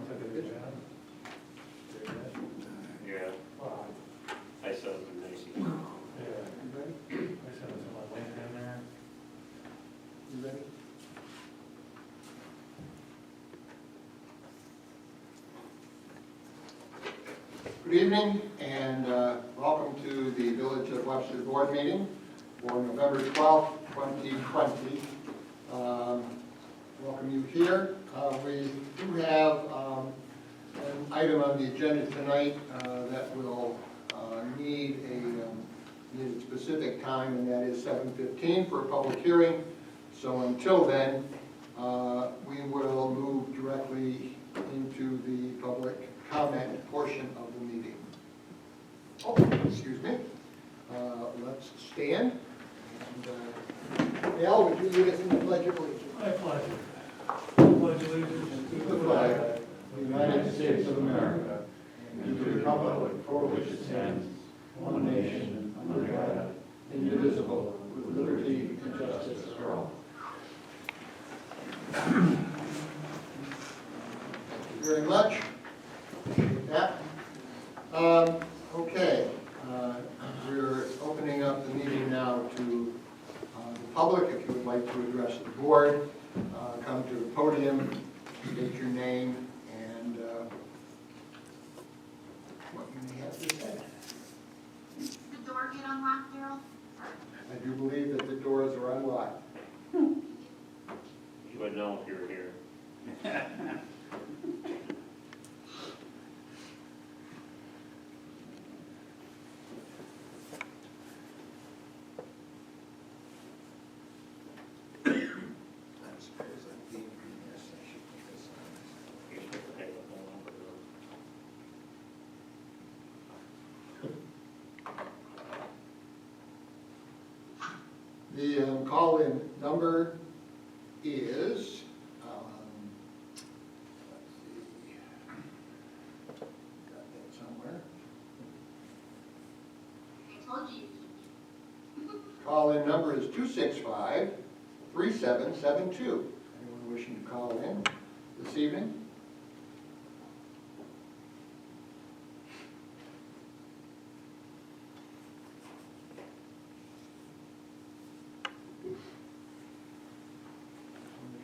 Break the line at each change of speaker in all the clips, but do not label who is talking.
took a good job.
Yeah,
Wow.
I saw some nice.
Yeah. You ready? I sent it to my LinkedIn there.
You ready? Good evening and welcome to the Village of Webster Board meeting for November 12th, 2020. Welcome you here. We do have an item on the agenda tonight that will need a specific time, and that is 7:15 for a public hearing. So until then, we will move directly into the public comment portion of the meeting. Oh, excuse me. Let's stand. And, Al, would you lead us in the Pledge of Allegiance?
I pledge allegiance
To the flag of the United States of America and to the republic for which it stands, one nation, under God, indivisible, with liberty and justice for all. Thank you very much. Appreciate that. Okay, we're opening up the meeting now to the public. If you would like to address the board, come to the podium, state your name, and what you may have to say.
Did the door get unlocked, Daryl?
I do believe that the doors are unlocked.
You would know if you were here.
I suppose I'm being remiss. I should put this on.
You're supposed to take the phone number.
The call-in number is, let's see, got that somewhere.
I told you.
Call-in number is 265-3772. Anyone wishing to call in this evening?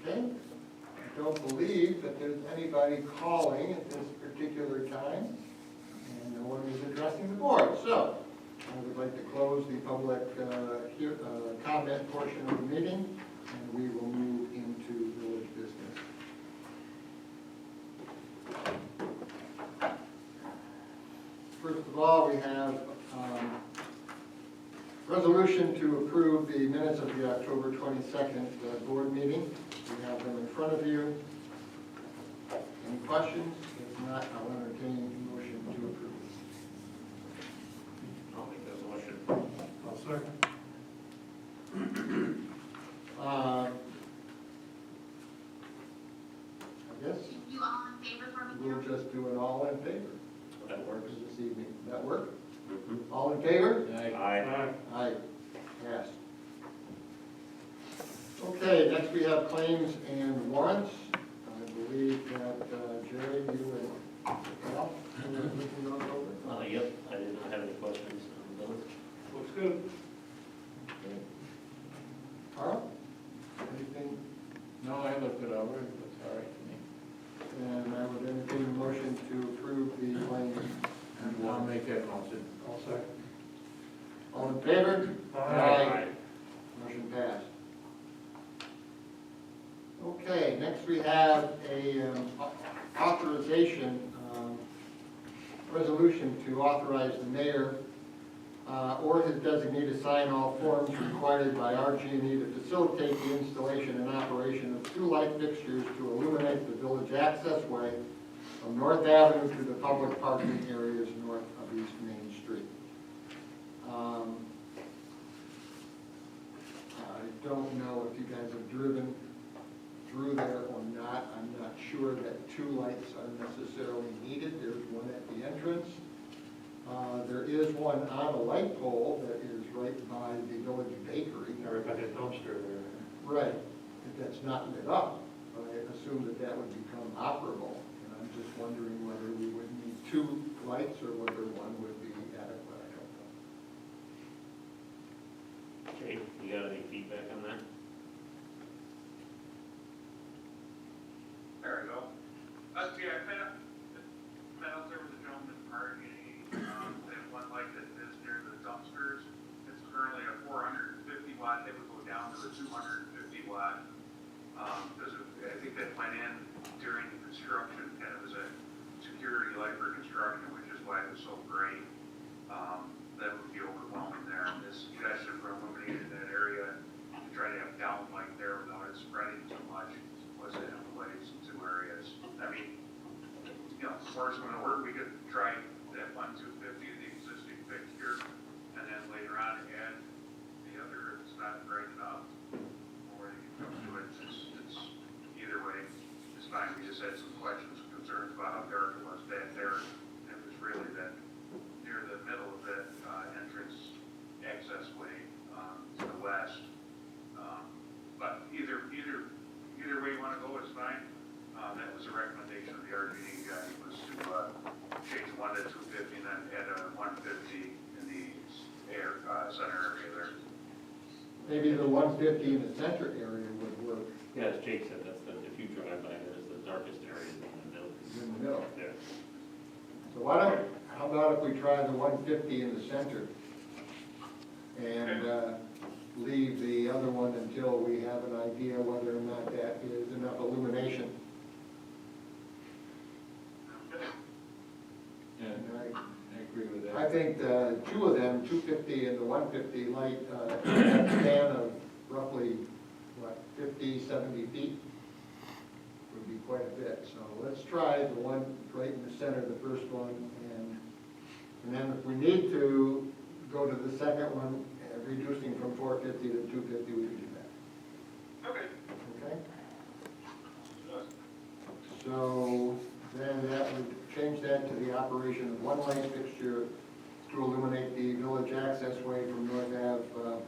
Okay, I don't believe that there's anybody calling at this particular time, and no one is addressing the board. So, I would like to close the public comment portion of the meeting, and we will move into village business. First of all, we have resolution to approve the minutes of the October 22nd board meeting. We have them in front of you. Any questions? If not, I'll entertain a motion to approve.
I'll make that motion.
I'll second.
I guess
You all in favor for me,
we'll
Daryl?
just do an all in favor
That works.
this evening. That work?
Mm-hmm.
All in favor?
Aye.
Aye. Passed. Okay, next we have claims and warrants. I believe that Jerry, you and Al, you were looking those over.
Yep, I did not have any questions on those.
Looks good.
Okay. Carl? Anything?
No, I looked it over, it looks all right to me.
And I would entertain a motion to approve the claims and
I'll
warrants.
make that motion.
I'll second.
All in favor?
Aye.
Motion passed. Okay, next we have a authorization, resolution to authorize the mayor or his designee to sign all forms required by RG&E to facilitate the installation and operation of 2 light fixtures to illuminate the village access way from North Avenue to the public parking areas north of East Main Street. I don't know if you guys have driven through there or not. I'm not sure that 2 lights are necessarily needed. There's one at the entrance. There is one on a light pole that is right by the village bakery.
Or if I had a dumpster there.
Right, that's not lit up, but I assume that that would become operable. And I'm just wondering whether we would need 2 lights or whether one would be adequate, I don't know.
Jake, you got any feedback on that?
There we go. Yeah, I met out there with the gentleman parking, they have one light that is near the dumpsters. It's currently a 450 watt, it would go down to the 250 watt. Because I think that went in during the construction, kind of as a security light for construction, which is why it was so great. That would be overwhelming there. And this suggestion for illuminating that area, to try to have downlight there without it spreading too much, was to have the lights in 2 areas. I mean, you know, first when it worked, we could try that 250, the existing fixture, and then later on add the other if it's not bright enough. Or you can come to it, it's either way, it's fine. We just had some questions, concerns about how dark it was back there. It was really that near the middle of that entrance access way to the west. But either way you want to go is fine. That was a recommendation of the RGD guy, was to change 1 to 250 and then add a 150 in the center area there.
Maybe the 150 in the center area would work
Yeah, as Jake said, that's the, if you drive by, there's the darkest area in the middle.
in the middle.
Yeah.
So how about if we try the 150 in the center? And leave the other one until we have an idea whether or not that is enough illumination.
Yeah, I agree with
I
that.
think the 2 of them, 250 and the 150 light, have a span of roughly, 50, 70 feet? Would be quite a bit. So let's try the one right in the center, the first one, and then if we need to go to the second one, reducing from 450 to 250, we can do that.
Okay.
Okay? So then that would change that to the operation of 1 light fixture to illuminate the village access way from North Ave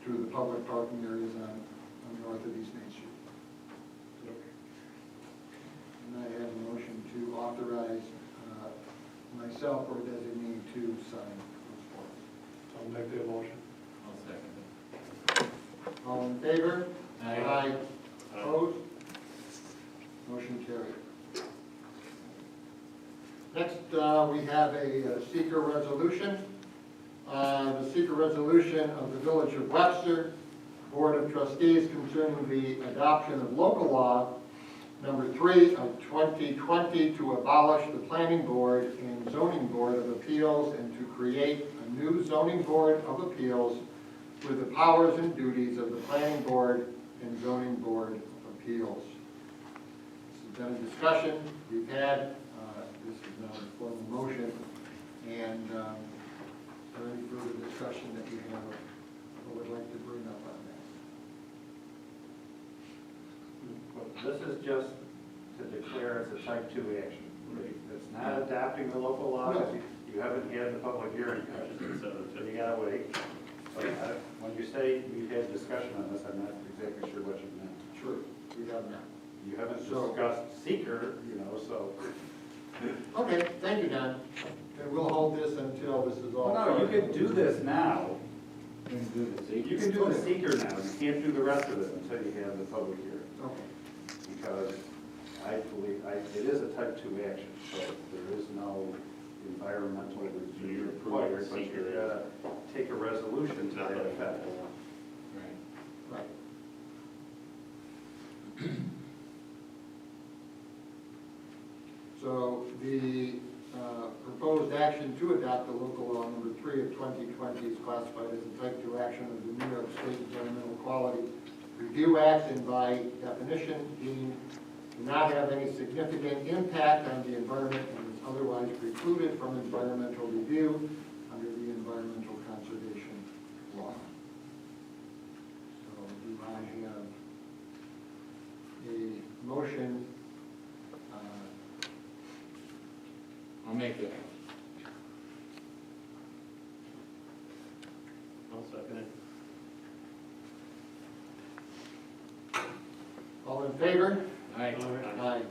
to the public parking areas on north of East Main Street. And I have a motion to authorize myself or designee to sign those forms.
I'll make the motion.
I'll second
All in favor?
Aye.
Opposed? Motion carried. Next, we have a seeker resolution. The seeker resolution of the Village of Webster Board of Trustees concerning the adoption of local law number 3 of 2020 to abolish the Planning Board and Zoning Board of Appeals and to create a new Zoning Board of Appeals with the powers and duties of the Planning Board and Zoning Board of Appeals. This has been a discussion we've had. This is now a formal motion. And is there any further discussion that you have or would like to bring up on that?
This is just to declare it's a type 2 action. It's not adopting the local laws.
No.
You haven't had the public hearing yet, so you gotta wait. But when you say we've had discussion on this, I'm not exactly sure what you meant.
Sure, we have that.
You haven't
So-
discussed seeker, so.
Okay, thank you, Don. And we'll hold this until this is all.
Well, no, you can do this now.
it. We can do the seeker.
You can do the seeker now. You can't do the rest of it until you have the public hearing.
Okay.
Because I believe, it is a type 2 action, so there is no environmental review required, but you gotta take a resolution to that effect.
Right.
Right. So the proposed action to adopt the local law number 3 of 2020 is classified as a type 2 action of the New York State Environmental Quality Review Act, and by definition deemed to not have any significant impact on the environment and is otherwise precluded from environmental review under the Environmental Conservation Law. So do I have a motion?
I'll make it.
I'll second it.
All in favor?
Aye.
Aye.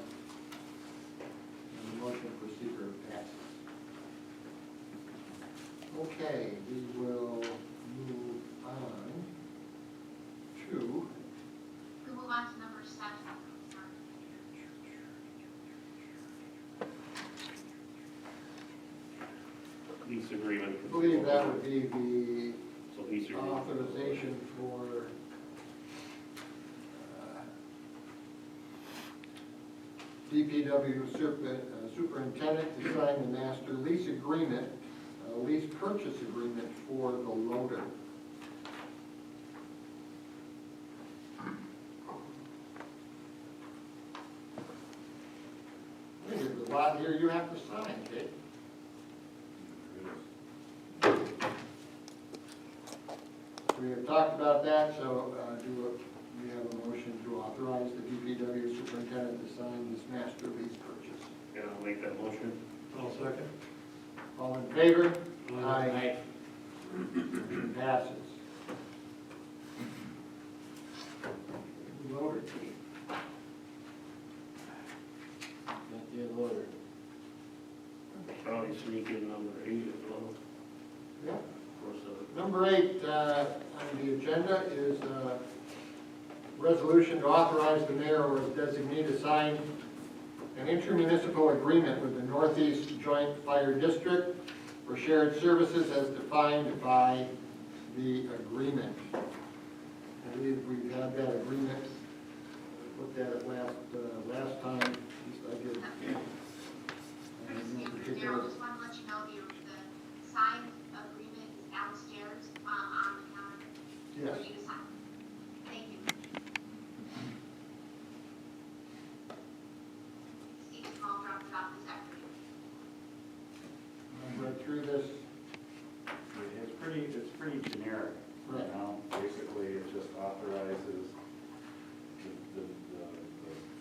lease agreement.
I believe that would be the
So lease agreement.
authorization for DPW superintendent to sign the master lease agreement, lease purchase agreement for the loader. There's a lot here you have to sign, Kate. We have talked about that, so we have a motion to authorize the DPW superintendent to sign this master lease purchase.
Yeah, I'll make that motion.
I'll second.
All in favor?
Aye.
Motion passes. Loader key.
Got the loader.
Probably sneak in number 8 as well.
Yeah.
Of course,
Number 8 on the agenda is a resolution to authorize the mayor or his designee to sign an intermunicipal agreement with the Northeast Joint Fire District for shared services as defined by the agreement. I believe we've had that agreement, looked at it last time, at least I did.
Daryl, just want to let you know the signed agreement is downstairs, on the counter.
Yes.
For you to sign. Thank you. Steve Small dropped it off this afternoon.
I read through this.
It's pretty generic.
Right.
You know, basically, it just authorizes the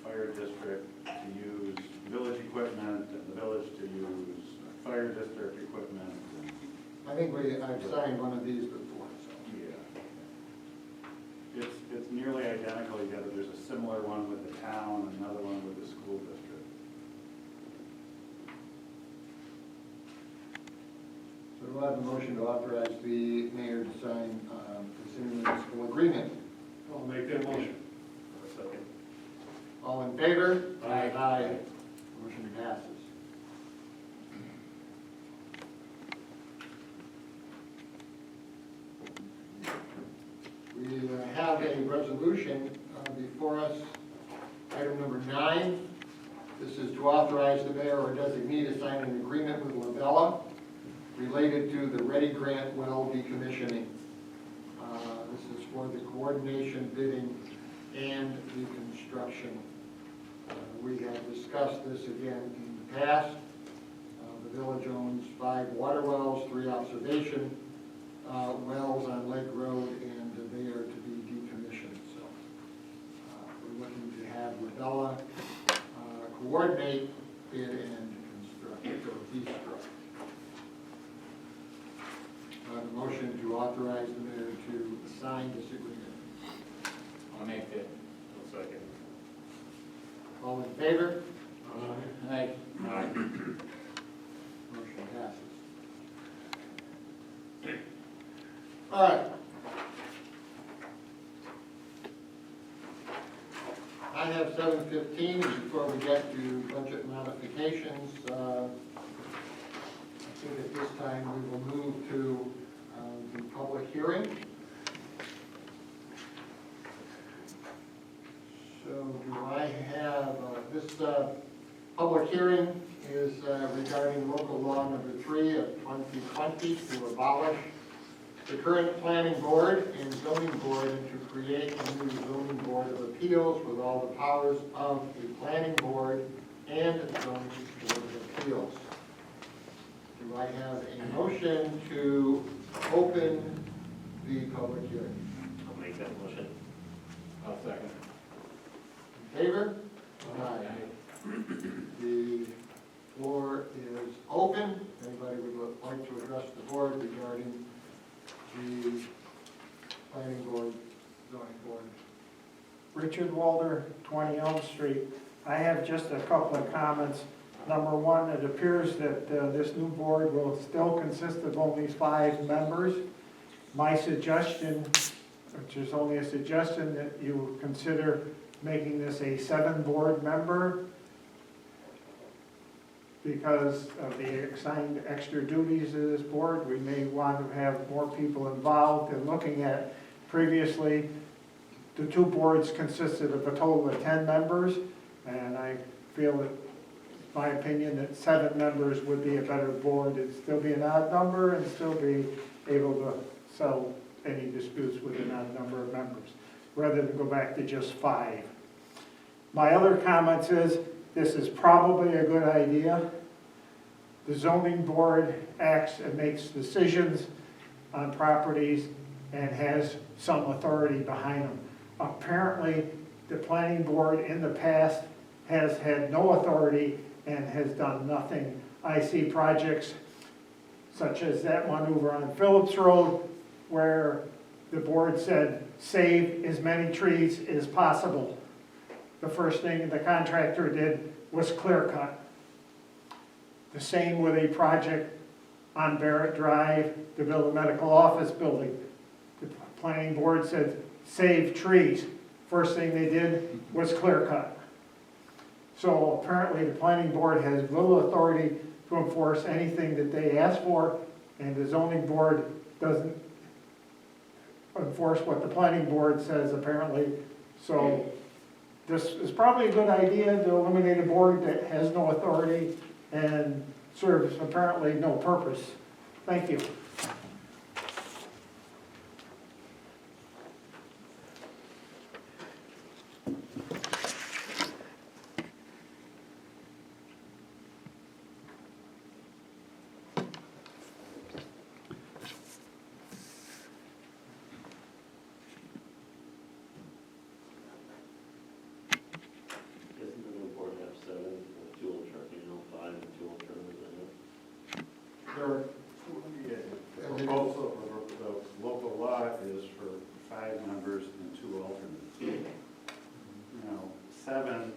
fire district to use village equipment and the village to use fire district equipment.
I think I've signed one of these before, so.
Yeah. It's nearly identical. There's a similar one with the town, another one with the school district.
So do I have a motion to authorize the mayor to sign this intermunicipal agreement?
I'll make that motion.
a second.
All in favor?
Aye.
Aye. Motion passes. We have a resolution before us, item number 9. This is to authorize the mayor or designee to sign an agreement with Labella related to the Ready Grant well decommissioning. This is for the coordination, bidding, and the construction. We have discussed this again in the past. The village owns 5 water wells, 3 observation wells on Lake Road, and they are to be decommissioned. So we're looking to have Labella coordinate, bid, and construct, or destruct. The motion to authorize the mayor to sign this agreement.
I'll make that.
I'll second.
All in favor?
Aye.
Aye.
Motion passes. All right. I have 7:15, before we get to budget modifications, I think at this time we will move to the public hearing. So do I have, this public hearing is regarding local law number 3 of 2020 to abolish the current planning board and zoning board and to create a new zoning board of appeals with all the powers of a planning board and a zoning board of appeals. Do I have a motion to open the public hearing?
I'll make that motion.
I'll second.
In favor? Aye. The floor is open. Anybody would like to address the board regarding the planning board, zoning board?
Richard Walder, 20 Elm Street. I have just a couple of comments. Number one, it appears that this new board will still consist of only 5 members. My suggestion, which is only a suggestion, that you consider making this a 7-board member, because of the assigned extra duties of this board, we may want to have more people involved in looking at. Previously, the two boards consisted of a total of 10 members, and I feel that, my opinion, that 7 members would be a better board. It'd still be an odd number and still be able to settle any disputes with an odd number of members, rather than go back to just 5. My other comments is, this is probably a good idea. The zoning board acts and makes decisions on properties and has some authority behind them. Apparently, the planning board in the past has had no authority and has done nothing. I see projects such as that one over on Phillips Road where the board said, save as many trees as possible. The first thing the contractor did was clear cut. The same with a project on Barrett Drive to build a medical office building. The planning board said, save trees. First thing they did was clear cut. So apparently the planning board has little authority to enforce anything that they ask for, and the zoning board doesn't enforce what the planning board says apparently. So this is probably a good idea to eliminate a board that has no authority and serves apparently no purpose. Thank you.
Doesn't the new board have 7, with 2 alternate, 5 and 2 alternates in it?
The proposal, the local law is for 5 members and 2 alternates. Now, 7,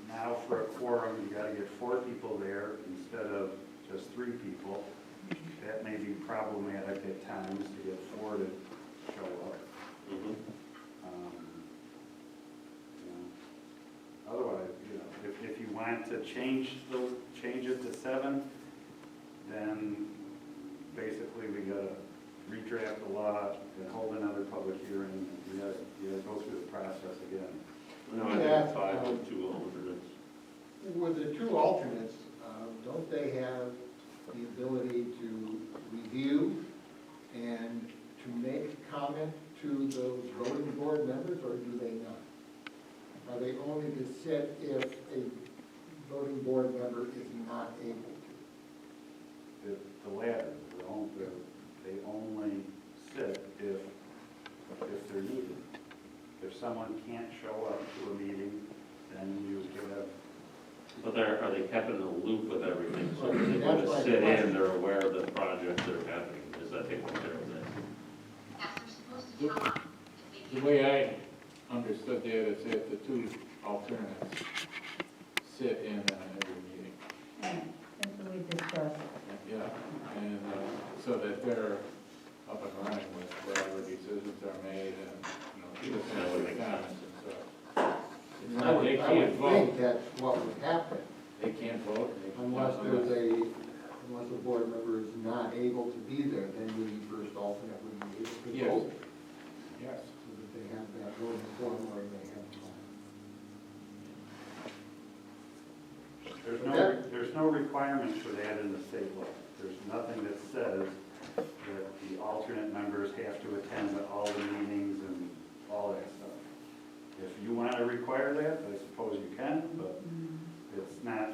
now for a quorum, you gotta get 4 people there instead of just 3 people. That may be problematic at times to get 4 to show up.
Mm-hmm.
You know, otherwise, you know, if you want to change it to 7, then basically we gotta redraft the law and hold another public hearing. You gotta go through the process again.
No, I
Yeah,
think 5 with 2 alternates.
With the 2 alternates, don't they have the ability to review and to make comment to those voting board members, or do they not? Are they only to sit if a voting board member is not able to?
The latter, they only sit if they're needed. If someone can't show up to a meeting, then you have.
But are they kept in the loop with everything? So
Well,
when they
that's
want
my
to sit
question.
in, they're aware of the projects that are happening. Is that what they're saying?
Yes, they're supposed to show up if they
The
can.
way I understood that is that the 2 alternates sit in on every meeting.
That's what we discussed.
Yeah, and so that they're up and running with whatever decisions are made and, you know, people can have their comments and stuff. It's not, they
I
can't
would think
vote,
that's what would happen,
they can't vote.
unless a board member is not able to be there, then the first alternate would be able to
Yes.
vote.
Yes.
So that they have that voting form where they have.
There's no requirement for that in the state law. There's nothing that says that the alternate members have to attend all the meetings and all that stuff. If you want to require that, I suppose you can, but it's not,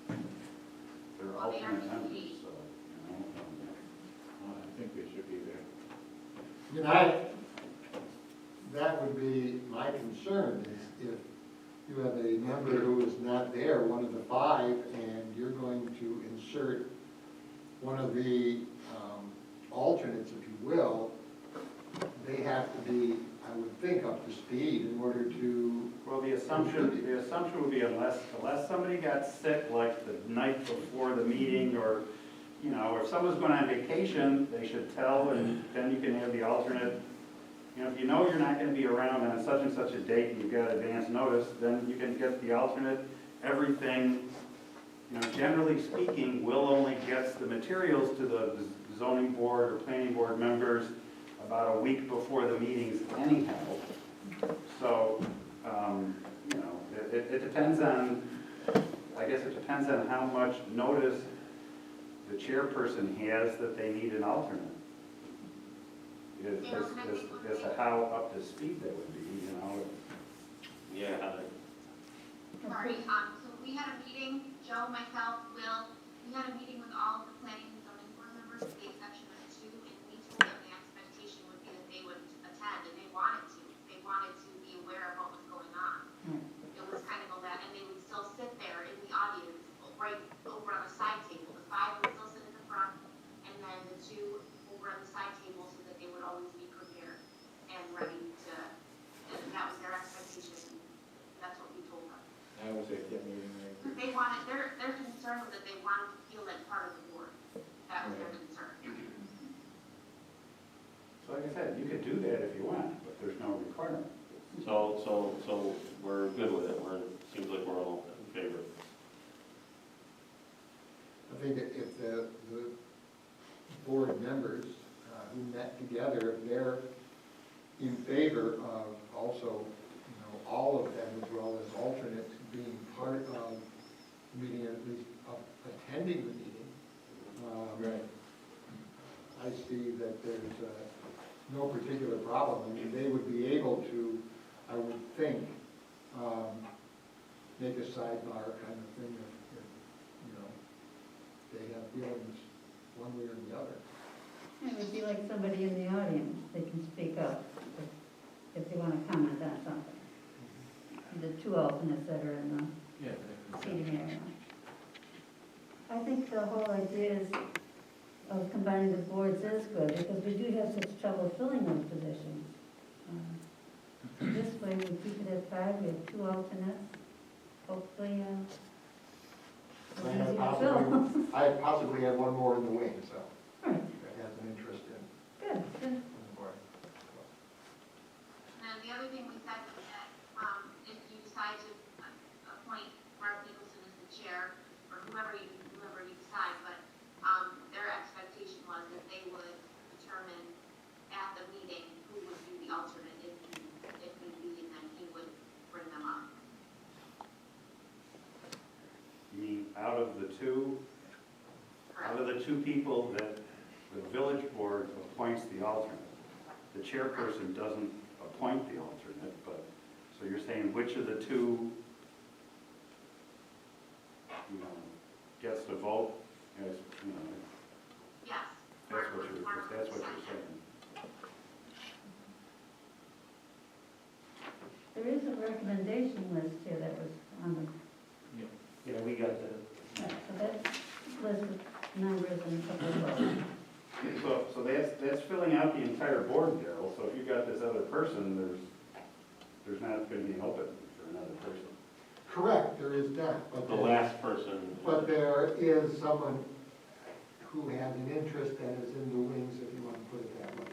they're
Well, they are
alternate members,
paid.
so, you know.
Well, I think they should be there.
You know, that would be my concern, is if you have a member who is not there, one of the 5, and you're going to insert one of the alternates, if you will, they have to be, I would think, up to speed in order to.
Well, the assumption would be unless somebody got sick like the night before the meeting, or, you know, if someone's going on vacation, they should tell, and then you can have the alternate. You know, if you know you're not going to be around on such and such a date and you've got advance notice, then you can get the alternate everything you know, generally speaking, Will only gets the materials to the zoning board or planning board members about a week before the meetings anyhow. So, you know, it depends on, I guess it depends on how much notice the chairperson has that they need an alternate. As to how up to speed they would be, you know.
Yeah, Heather.
Sorry, so we had a meeting, Joe, myself, Will, we had a meeting with all of the planning and zoning board members, with the exception of 2, and we told them the expectation would be that they would attend, and they wanted to. They wanted to be aware of what was going on. It was kind of a that, and they would still sit there in the audience, right over on the side table. The 5 would still sit in the front, and then the 2 over on the side table, so that they would always be prepared and ready to, and that was their expectation. That's what we told them.
I would say get meeting there.
They wanted, their concern was that they wanted to feel like part of the board. That was their concern.
So like I said, you could do that if you want, but there's no requirement.
So we're good with it, seems like we're all in favor.
I think that if the board members who met together, if they're in favor of also, you know, all of them as well as alternates being part of the meeting, at least attending the meeting,
Right.
I see that there's no particular problem. I mean, they would be able to, I would think, make a sidebar kind of thing if, you know, they have feelings one way or the other.
It would be like somebody in the audience, they can speak up if they want to comment on something. The 2 alternates that are in the
Yeah.
seating area. I think the whole idea of combining the boards is good, because we do have such trouble filling those positions. This way, we keep it at 5, we have 2 alternates, hopefully, it's easier to fill.
I possibly have one more in the wing, so,
Right.
that has an interest in
Good, good.
the board.
And then the other thing we said was that, if you decide to appoint Mark Nicholson as the chair, or whoever you decide, but, their expectation was that they would determine at the meeting who would be the alternate if need be, and then he would bring them up.
You mean out of the 2 people that the village board appoints the alternate, the chairperson doesn't appoint the alternate, but, so you're saying which of the 2, you know, gets to vote, as, you know,
Yes.
that's what you're saying.
There is a recommendation list here that was on the,
Yeah, we got that.
right, so that's list of numbers and a couple of votes.
So that's filling out the entire board, Darrell, so if you've got this other person, there's not gonna be an open for another person.
Correct, there is that, but
The last person.
but there is someone who has an interest that is in the wings, if you want to put it that way.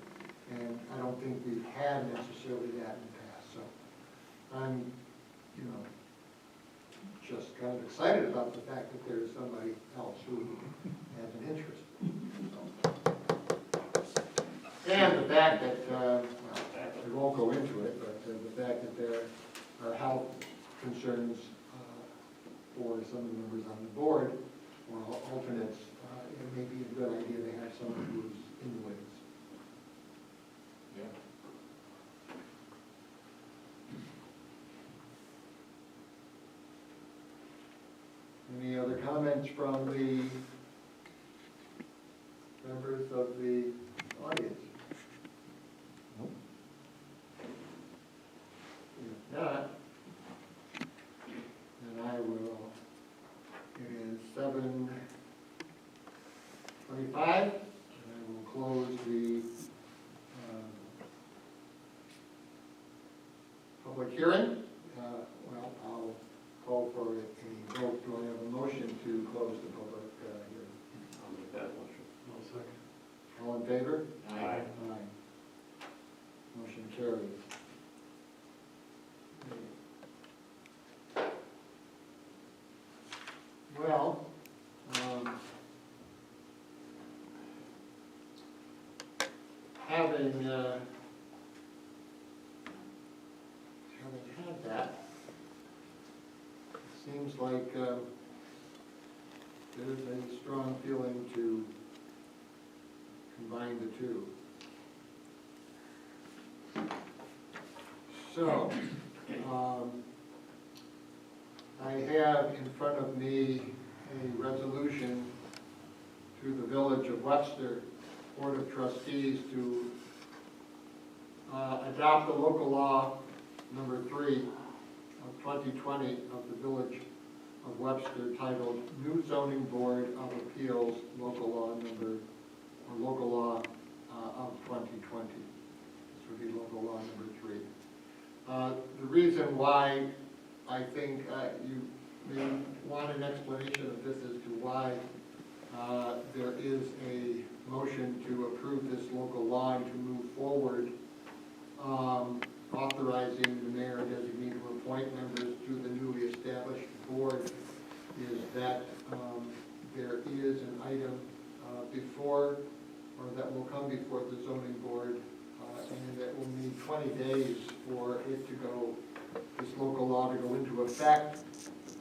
And I don't think we've had necessarily that in the past, so I'm, you know, just kind of excited about the fact that there's somebody else who has an interest. And the fact that, well, we won't go into it, but the fact that there are health concerns for some of the members on the board or alternates, it may be a good idea to have someone who's in the wings.
Yeah.
Any other comments from the members of the audience? If not, then I will, it is 7:25, and I will close the public hearing. Well, I'll call for a vote. Do I have a motion to close the public hearing?
I'll make that motion.
One second.
All in favor?
Aye.
Aye. Motion carries. Well, having had that, it seems like there's a strong feeling to combine the two. So, I have in front of me a resolution to the Village of Webster Board of Trustees to adopt the local law number 3 of 2020 of the Village of Webster titled New Zoning Board of Appeals Local Law of 2020. This would be local law number 3. The reason why I think you may want an explanation of this as to why there is a motion to approve this local law and to move forward, authorizing the mayor designee to appoint members to the newly established board, is that there is an item before, or that will come before the zoning board, and that will need 20 days for it to go, this local law to go into effect.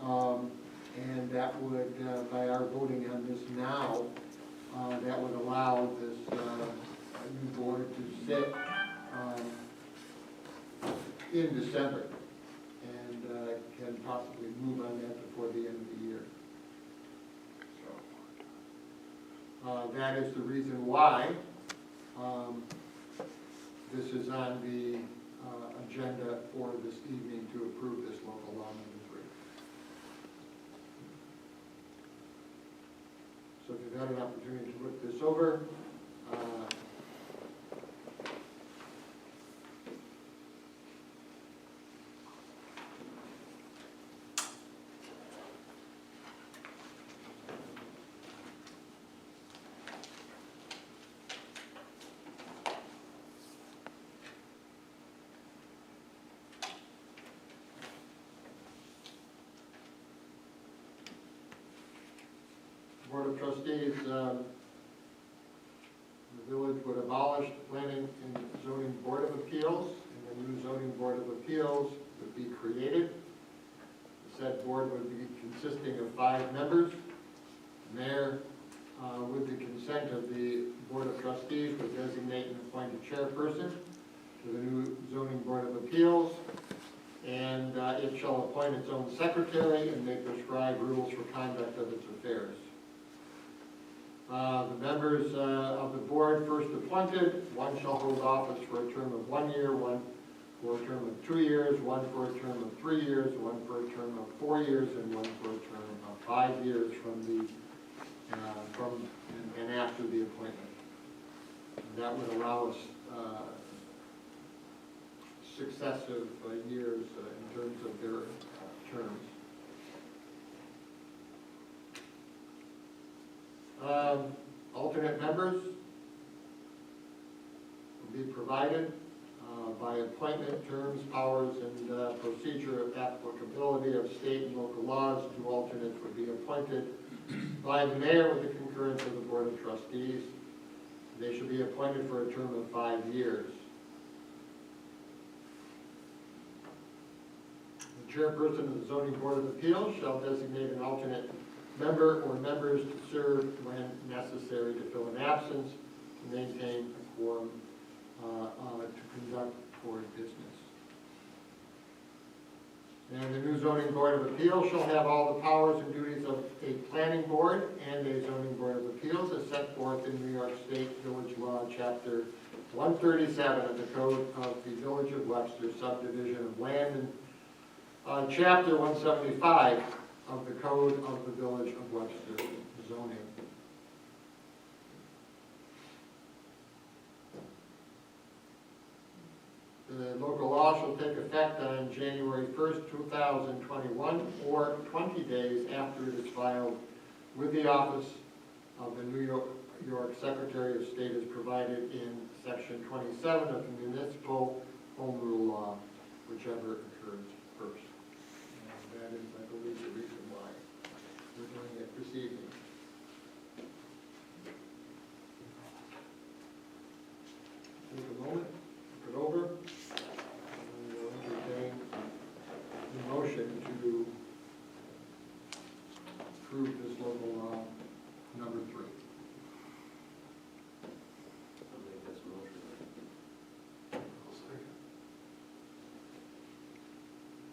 And that would, by our voting on this now, that would allow this new board to sit in December, and can possibly move on that before the end of the year. So, that is the reason why this is on the agenda for this evening to approve this local law number 3. So if you've had an opportunity to look this over, Board of Trustees, the village would abolish the Planning and Zoning Board of Appeals, and the new Zoning Board of Appeals would be created. The said board would be consisting of 5 members. The mayor, with the consent of the Board of Trustees, would designate and appoint a chairperson to the new Zoning Board of Appeals, and it shall appoint its own secretary and may prescribe rules for conduct of its affairs. The members of the board first appointed, one shall hold office for a term of 1 year, one for a term of 2 years, one for a term of 3 years, one for a term of 4 years, and one for a term of 5 years from and after the appointment. And that would allow us successive years in terms of their terms. Alternate members will be provided by appointment, terms, powers, and procedure of applicability of state and local laws. 2 alternates would be appointed by the mayor with the concurrence of the Board of Trustees. They should be appointed for a term of 5 years. The chairperson of the Zoning Board of Appeals shall designate an alternate member or members to serve when necessary to fill an absence, to maintain a quorum, to conduct board business. And the new Zoning Board of Appeals shall have all the powers and duties of a planning board and a zoning board of appeals as set forth in New York State Village Law, Chapter 137 of the Code of the Village of Webster, Subdivision of Land, and Chapter 175 of the Code of the Village of Webster, zoning. The local law shall take effect on January 1st, 2021, or 20 days after it is filed with the office of the New York Secretary of State as provided in Section 27 of the Municipal Home Rule Law, whichever occurs first. And that is, I believe, the reason why we're doing it this evening.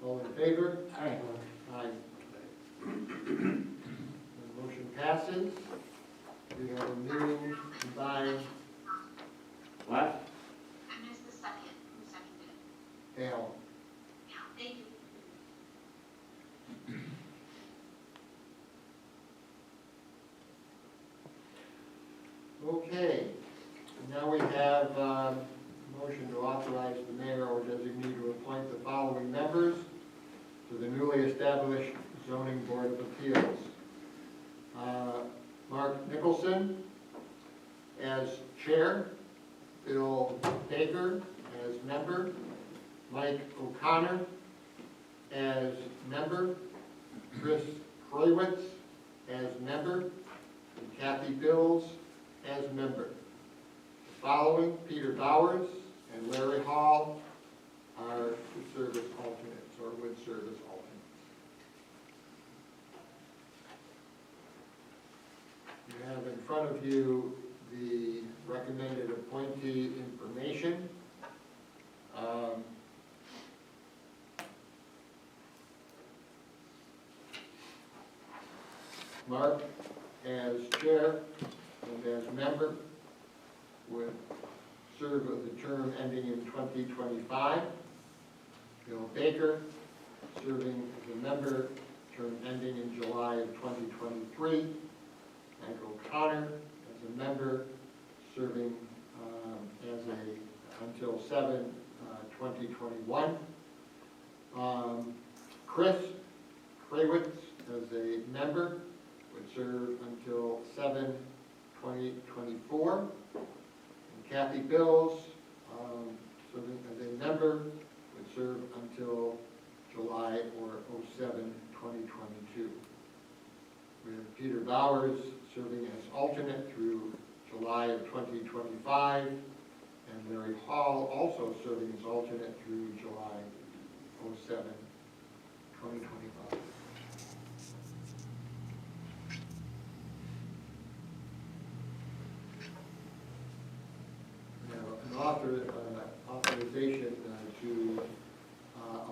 All in favor?
Aye.
Aye. The motion passes. We have a meeting by
What?
I missed the second, who seconded it?
Al.
Yeah, thank you.
Okay, now we have a motion to authorize the mayor or designee to appoint the following members to the newly established zoning board of appeals. Mark Nicholson as chair, Bill Baker as member, Mike O'Connor as member, Chris Kreywitz as member, and Kathy Bills as member. The following, Peter Bowers and Larry Hall are to serve as alternates, or would serve as alternates. You have in front of you the recommended appointee information. Mark as chair and as member would serve with a term ending in 2025. Bill Baker serving as a member, term ending in July of 2023. Mike O'Connor as a member, serving until 7/2021. Chris Kreywitz as a member would serve until 7/2024. And Kathy Bills, serving as a member, would serve until July or 07/2022. We have Peter Bowers serving as alternate through July of 2025, and Larry Hall also serving as alternate through July 07/2025. Now, an authorization to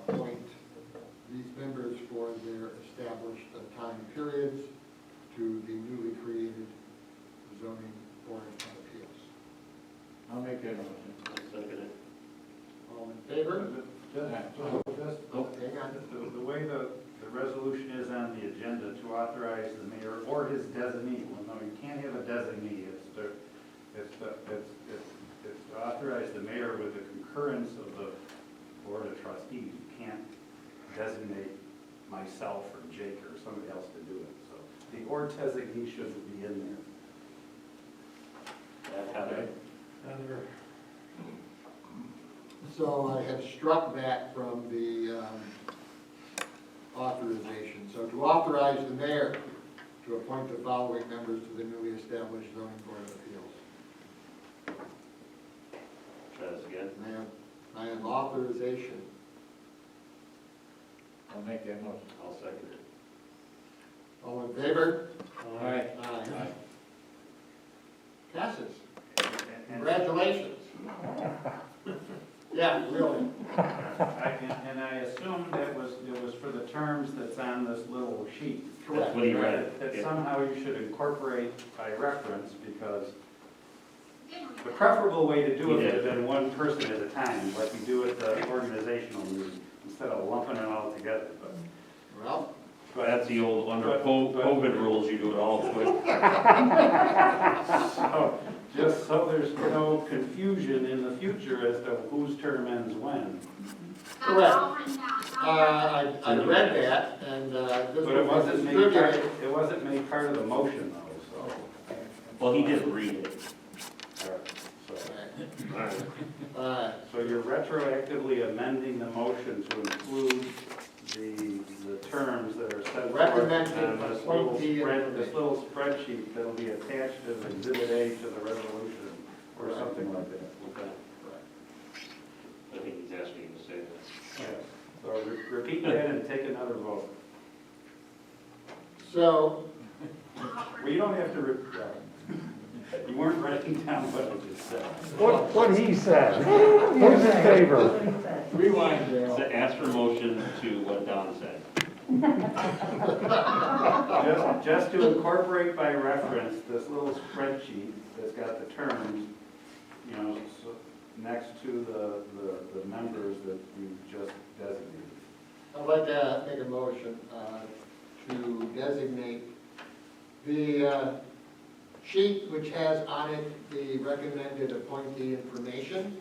appoint these members for their established time periods to the newly created zoning board of appeals.
I'll make that motion.
I'll second it.
All in favor?
Hang on, the way the resolution is on the agenda to authorize the mayor or his designee, well, no, you can't have a designee, it's to authorize the mayor with the concurrence of the board of trustees. You can't designate myself or Jake or somebody else to do it, so the or designee shouldn't be in there.
Heather?
So I have struck that from the authorization. So to authorize the mayor to appoint the following members to the newly established zoning board of appeals.
Try this again.
I have authorization.
I'll make that motion.
I'll second it.
All in favor?
Aye.
Aye. Passes.
And
Congratulations. Yeah, really.
and I assume it was for the terms that's on this little sheet.
Correct.
That's what he read.
That
Yeah.
somehow you should incorporate by reference, because
Didn't read
the
that.
preferable way to do it would have been one person at a time, like we do at the organizational meeting, instead of lumping it all together,
Well,
but.
That's the old, under COVID rules, you do it all quick.
So, just so there's no confusion in the future as to whose term ends when.
Correct.
That's all written down. It's all written
I read that, and this
But it
was
wasn't made part,
distributed.
it wasn't made part of the motion though, so.
Well, he did read it.
So so you're retroactively amending the motion to include the terms that are set forth
Recommended
on this little
appointee
spreadsheet that'll be attached as Exhibit A to the resolution, or something like that.
Okay. I think he's asking you to say that.
Yes. So repeat that and take another vote.
So,
Well, you don't have to, you weren't writing down what I just said.
What he said. Who's in favor?
What he said.
Rewind,
So
Daryl.
ask for motion to what Don said.
Just to incorporate by reference this little spreadsheet that's got the terms, you know, so next to the members that you just designated.
I'd like to make a motion to designate the sheet which has on it the recommended appointee information,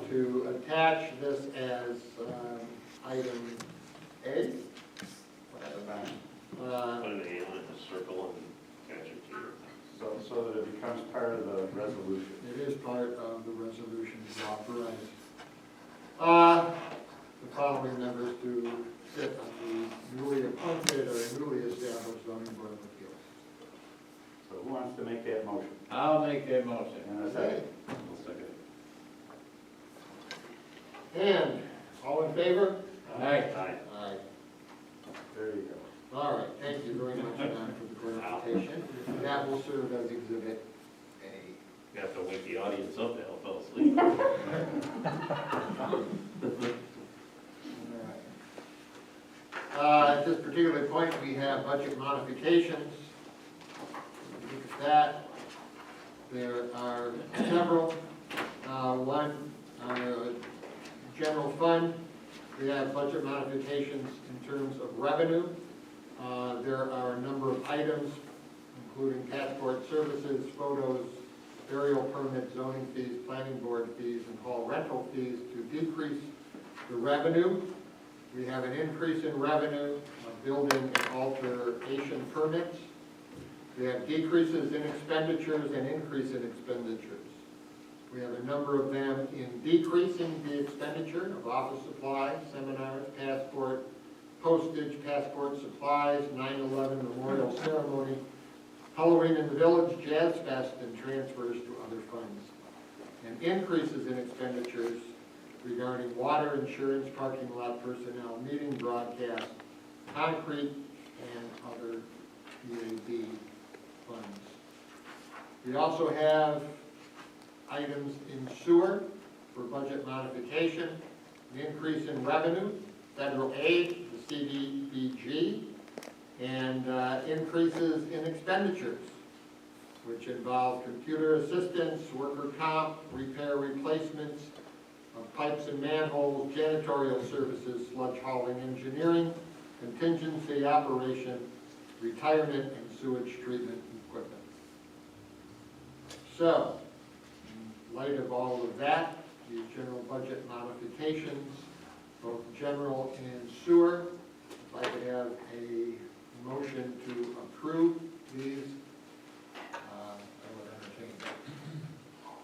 to attach this as item A.
Put an A on it, a circle, and attach it to your.
So that it becomes part of the resolution.
It is part of the resolution to authorize the following members to sit on the newly appointed or newly established zoning board of appeals.
So who wants to make that motion?
I'll make that motion.
And a second.
I'll second it.
And, all in favor?
Aye.
Aye.
Aye.
There you go.
All right, thank you very much, Don, for the clarification. That will serve as exhibit A.
You have to wake the audience up, they'll fall asleep.
At this particular point, we have budget modifications. Look at that. There are several. One, general fund, we have budget modifications in terms of revenue. There are a number of items, including passport services, photos, burial permits, zoning fees, planning board fees, and hall rental fees to decrease the revenue. We have an increase in revenue of building and alteration permits. We have decreases in expenditures and increase in expenditures. We have a number of them in decreasing the expenditure of office supplies, seminars, passport, postage, passport supplies, 9/11 memorial ceremony, Halloween in the Village, Jazz Fest, and transfers to other funds. And increases in expenditures regarding water, insurance, parking lot personnel, meeting broadcast, concrete, and other EAD funds. We also have items in sewer for budget modification, an increase in revenue, federal aid, the CDBG, and increases in expenditures, which involve computer assistance, worker comp, repair replacements of pipes and manholes, janitorial services, sludge hauling engineering, contingency operation, retirement, and sewage treatment equipment. So, in light of all of that, these general budget modifications, both general and sewer, if I could have a motion to approve these, I would entertain that.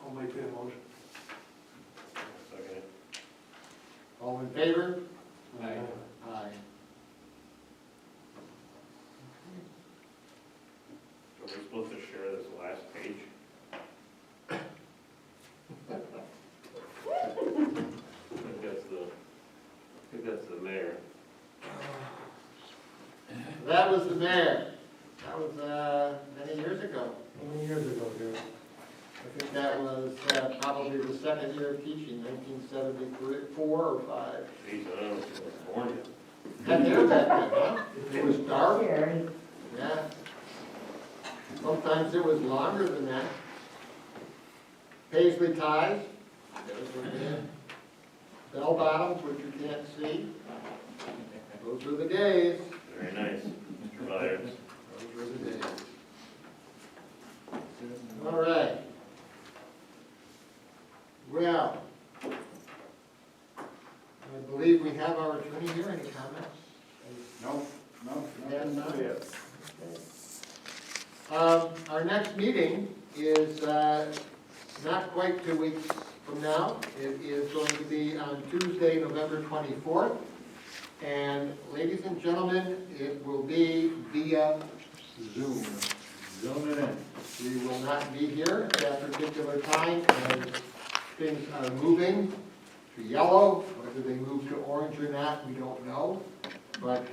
I'll make that motion.
Second it.
All in favor?
Aye.
Aye.
Are we supposed to share this last page? I think that's the mayor.
That was the mayor. That was many years ago.
How many years ago, Gary?
I think that was probably the second year of teaching, 1974 or 5.
Geez, I don't know if I was born yet.
That there back then, huh? It was dark.
Here,
Yeah. Sometimes it was longer than that. Paisley ties, those were there. Bell bottoms, which you can't see. Those were the days.
Very nice, Mr. Byers.
Those were the days. All right. Well, I believe we have our attorney here. Any comments?
No,
Yes,
no,
sir.
yes.
Our next meeting is not quite 2 weeks from now. It is going to be on Tuesday, November 24th. And ladies and gentlemen, it will be via Zoom.
Zoom it in.
We will not be here at that particular time as things are moving to yellow. Whether they move to orange or not, we don't know. But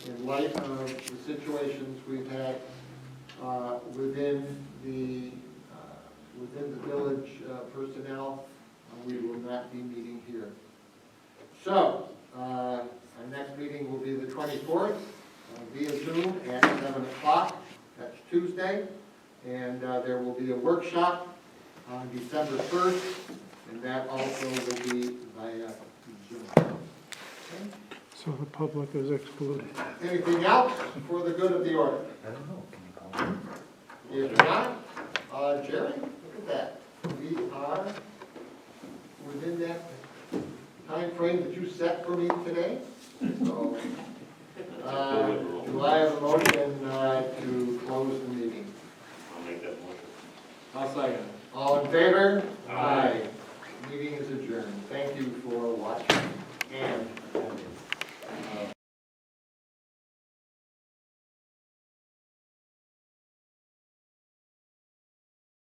in light of the situations we've had within the village personnel, we will not be meeting here. So, our next meeting will be the 24th, via Zoom at 7 o'clock. That's Tuesday. And there will be a workshop on December 1st, and that also will be via Zoom. Okay?
So the public is excluded.
Anything else for the good of the order?
I don't know, can you call me?
If not, Jerry, look at that. We are within that time frame that you set for me today. So, do I have a motion to close the meeting?
I'll make that motion.
I'll second.
All in favor?